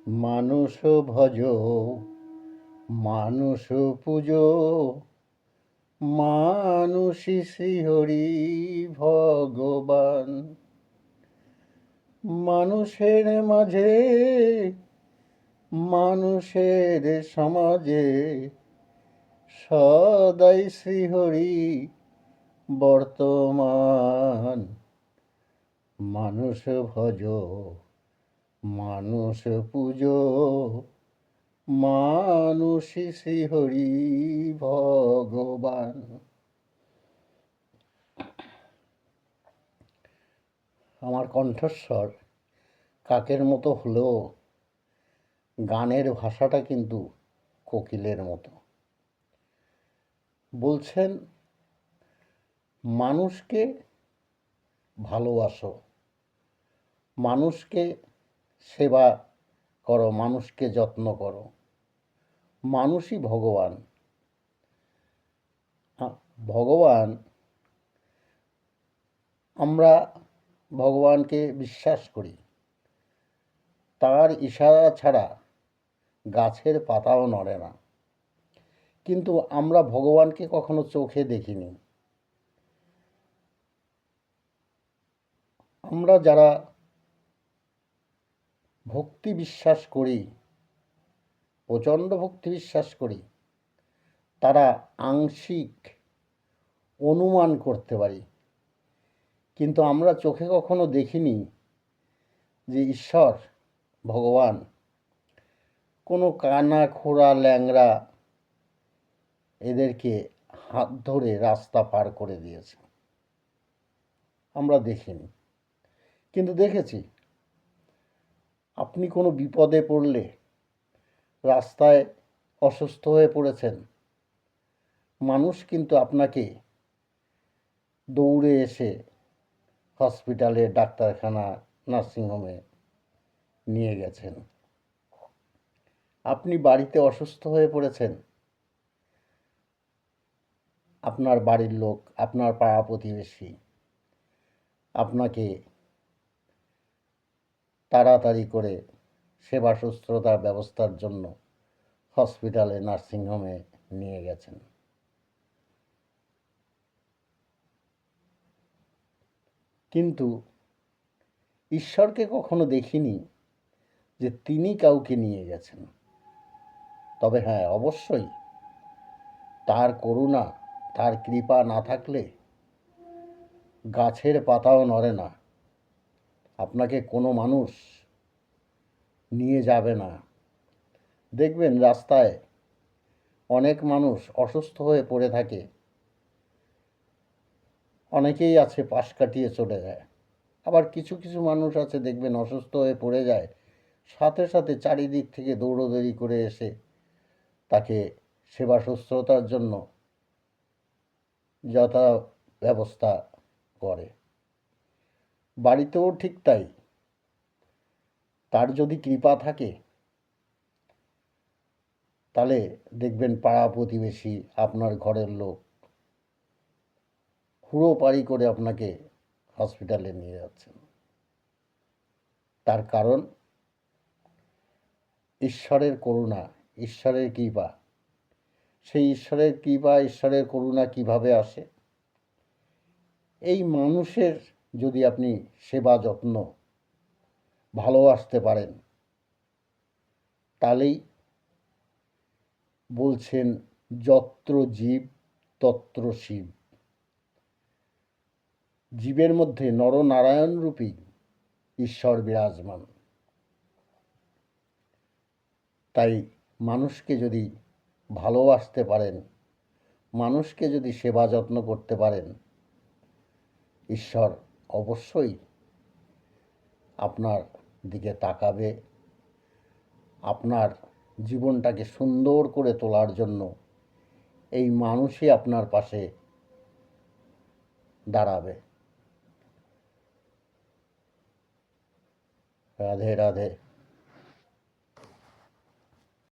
মানুষ ভজ, মানুষ পুজো, মানুষই শ্রীহরি ভগবান। মানুষের মাঝে, মানুষের সমাজে সদাই শ্রীহরি বর্তমান। মানুষ ভজ, মানুষ পুজো, মানুষই শ্রীহরি ভগবান। আমার কণ্ঠস্বর কাকের মতো হলেও গানের ভাষাটা কিন্তু কোকিলের মতো। বলছেন মানুষকে ভালোবাসো, মানুষকে সেবা করো, মানুষকে যত্ন করো, মানুষই ভগবান। ভগবান, আমরা ভগবানকে বিশ্বাস করি। তার ইশারা ছাড়া গাছের পাতাও নড়ে না, কিন্তু আমরা ভগবানকে কখনো চোখে দেখিনি। আমরা যারা ভক্তি বিশ্বাস করি, প্রচণ্ড ভক্তি বিশ্বাস করি, তারা আংশিক অনুমান করতে পারি, কিন্তু আমরা চোখে কখনো দেখিনি যে ঈশ্বর ভগবান কোনো কানা খোড়া ল্যাংড়া এদেরকে হাত ধরে রাস্তা পার করে দিয়েছে। আমরা দেখিনি, কিন্তু দেখেছি আপনি কোনো বিপদে পড়লে, রাস্তায় অসুস্থ হয়ে পড়েছেন, মানুষ কিন্তু আপনাকে দৌড়ে এসে হসপিটালে, ডাক্তারখানা, নার্সিংহোমে নিয়ে গেছেন। আপনি বাড়িতে অসুস্থ হয়ে পড়েছেন, আপনার বাড়ির লোক, আপনার পাড়া প্রতিবেশী আপনাকে তাড়াতাড়ি করে সেবা শুশ্রূষার ব্যবস্থার জন্য হসপিটালে, নার্সিংহোমে নিয়ে গেছেন। কিন্তু ঈশ্বরকে কখনো দেখিনি যে তিনি কাউকে নিয়ে গেছেন। তবে হ্যাঁ, অবশ্যই তার করুণা, তার কৃপা না থাকলে গাছের পাতাও নড়ে না। আপনাকে কোনো মানুষ নিয়ে যাবে না। দেখবেন রাস্তায় অনেক মানুষ অসুস্থ হয়ে পড়ে থাকে, অনেকেই আছে পাশ কাটিয়ে চলে যায়। আবার কিছু কিছু মানুষ আছে দেখবেন অসুস্থ হয়ে পড়ে যায়, সাথে সাথে চারিদিক থেকে দৌড়োদৌড়ি করে এসে তাকে সেবা শুশ্রূষার জন্য যথা ব্যবস্থা করে। বাড়িতেও ঠিক তাই। তার যদি কৃপা থাকে তাহলে দেখবেন পাড়া প্রতিবেশী, আপনার ঘরের লোক হুড়োপাড়ি করে আপনাকে হসপিটালে নিয়ে যাচ্ছেন। তার কারণ ঈশ্বরের করুণা, ঈশ্বরের কৃপা। সেই ঈশ্বরের কৃপা, ঈশ্বরের করুণা কিভাবে আসে? এই মানুষের যদি আপনি সেবা যত্ন ভালোবাসতে পারেন, তাহলেই বলছেন যত্র জীব তত্র শিব। জীবের মধ্যে নরনারায়ণ রূপী ঈশ্বর বিরাজমান। তাই মানুষকে যদি ভালোবাসতে পারেন, মানুষকে যদি সেবা যত্ন করতে পারেন, ঈশ্বর অবশ্যই আপনার দিকে তাকাবে। আপনার জীবনটাকে সুন্দর করে তোলার জন্য এই মানুষই আপনার পাশে দাঁড়াবে। রাধে রাধে।